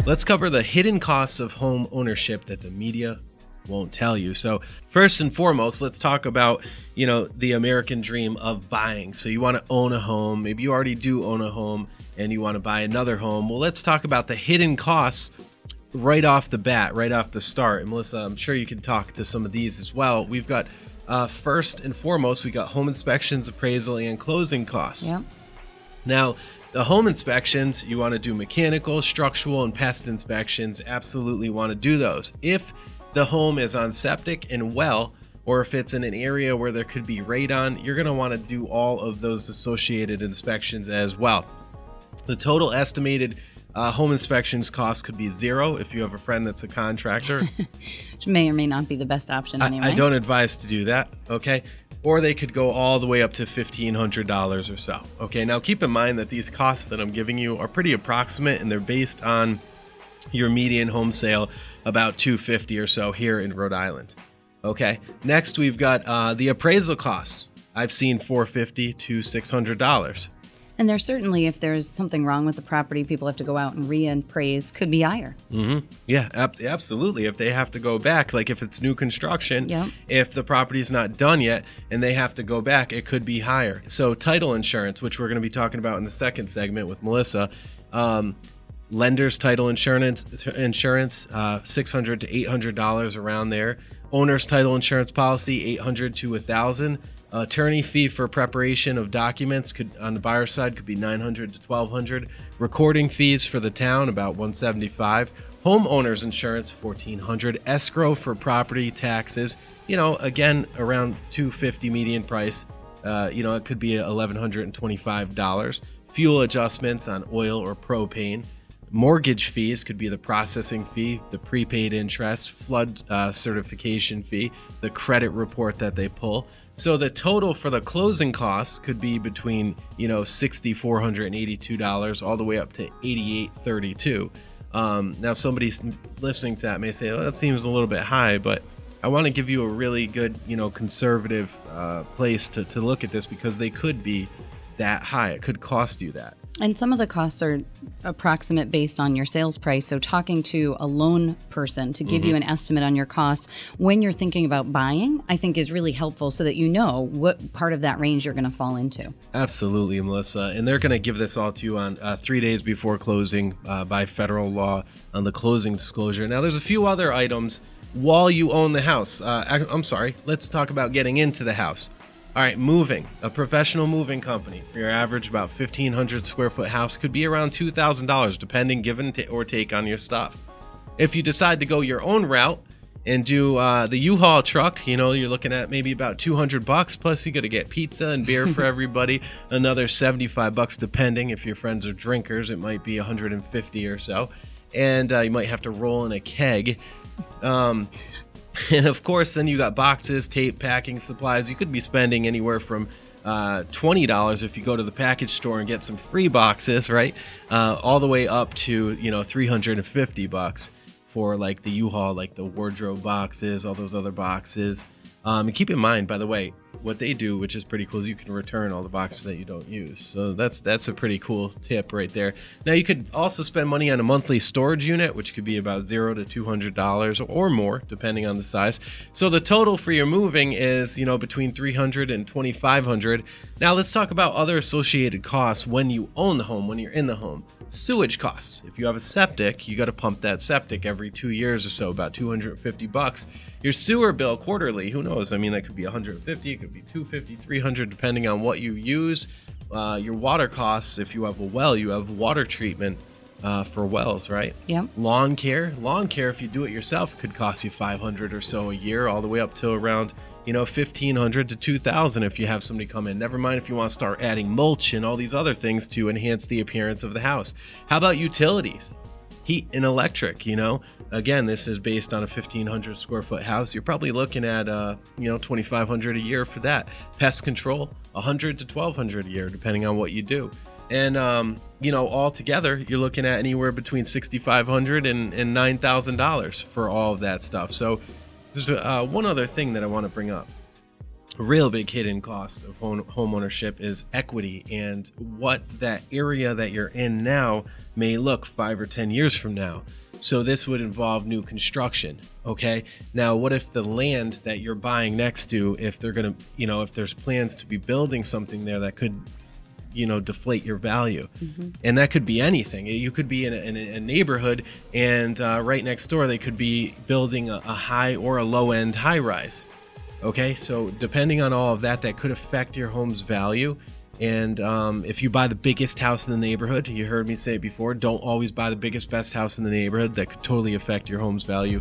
let's cover the hidden costs of home ownership that the media won't tell you. So first and foremost, let's talk about, the American dream of buying. So you want to own a home. Maybe you already do own a home and you want to buy another home. Well, let's talk about the hidden costs right off the bat, right off the start. And Melissa, I'm sure you can talk to some of these as well. We've got first and foremost, we got home inspections, appraisal, and closing costs. Yep. Now, the home inspections, you want to do mechanical, structural, and pest inspections. Absolutely want to do those. If the home is on septic and well, or if it's in an area where there could be radon, you're going to want to do all of those associated inspections as well. The total estimated home inspections cost could be $0 if you have a friend that's a contractor. Which may or may not be the best option anyway. I don't advise to do that, okay? Or they could go all the way up to $1,500 or so. Okay, now keep in mind that these costs that I'm giving you are pretty approximate, and they're based on your median home sale, about $250 or so here in Rhode Island. Okay, next we've got the appraisal costs. I've seen $450 to $600. And there's certainly, if there's something wrong with the property, people have to go out and reappraise, could be higher. Mm-hmm. Yeah, absolutely. If they have to go back, like if it's new construction, yep. If the property's not done yet and they have to go back, it could be higher. So title insurance, which we're going to be talking about in the second segment with Melissa, lender's title insurance, $600 to $800 around there. Owner's title insurance policy, $800 to $1,000. Attorney fee for preparation of documents could, on the buyer side, could be $900 to $1,200. Recording fees for the town, about $175. Homeowners insurance, $1,400. Escrow for property taxes, again around $250 median price. It could be $1,125. Fuel adjustments on oil or propane. Mortgage fees could be the processing fee, the prepaid interest, flood certification fee, the credit report that they pull. So the total for the closing costs could be between, $6,482 all the way up to $8,832. Now somebody's listening to that may say, oh, that seems a little bit high, but I want to give you a really good, conservative place to look at this, because they could be that high. It could cost you that. And some of the costs are approximate based on your sales price. So talking to a loan person to give you an estimate on your costs when you're thinking about buying, I think is really helpful, so that you know what part of that range you're going to fall into. Absolutely, Melissa. And they're going to give this all to you on 3 days before closing by federal law on the closing disclosure. Now, there's a few other items while you own the house. Let's talk about getting into the house. All right, moving. A professional moving company for your average about 1,500 square foot house could be around $2,000, depending give or take on your stuff. If you decide to go your own route and do the U-Haul truck, you're looking at maybe about $200, plus you got to get pizza and beer for everybody, another $75 depending. If your friends are drinkers, it might be $150 or so, and you might have to roll in a keg. And of course, then you got boxes, tape, packing supplies. You could be spending anywhere from $20 if you go to the package store and get some free boxes, right? All the way up to, $350 for like the U-Haul, like the wardrobe boxes, all those other boxes. And keep in mind, by the way, what they do, which is pretty cool, is you can return all the boxes that you don't use. So that's a pretty cool tip right there. Now, you could also spend money on a monthly storage unit, which could be about $0 to $200 or more, depending on the size. So the total for your moving is, between $300 and $2,500. Now, let's talk about other associated costs when you own the home, when you're in the home. Sewage costs. If you have a septic, you got to pump that septic every 2 years or so, about $250. Your sewer bill quarterly, who knows? I mean, that could be $150, it could be $250, $300, depending on what you use. Your water costs, if you have a well, you have water treatment for wells, right? Yep. Lawn care, if you do it yourself, could cost you $500 or so a year, all the way up to around, $1,500 to $2,000 if you have somebody come in. Never mind if you want to start adding mulch and all these other things to enhance the appearance of the house. How about utilities? Heat and electric, again, this is based on a 1,500 square foot house. You're probably looking at, $2,500 a year for that. Pest control, $100 to $1,200 a year, depending on what you do. And, all together, you're looking at anywhere between $6,500 and $9,000 for all of that stuff. So there's one other thing that I want to bring up. A real big hidden cost of home ownership is equity and what that area that you're in now may look 5 or 10 years from now. So this would involve new construction. Okay. Now, what if the land that you're buying next to, if they're going to, if there's plans to be building something there that could, deflate your value. And that could be anything. You could be in a neighborhood and right next door, they could be building a high or a low end high rise. Okay, so depending on all of that, that could affect your home's value. And if you buy the biggest house in the neighborhood, you heard me say it before, don't always buy the biggest, best house in the neighborhood. That could totally affect your home's value.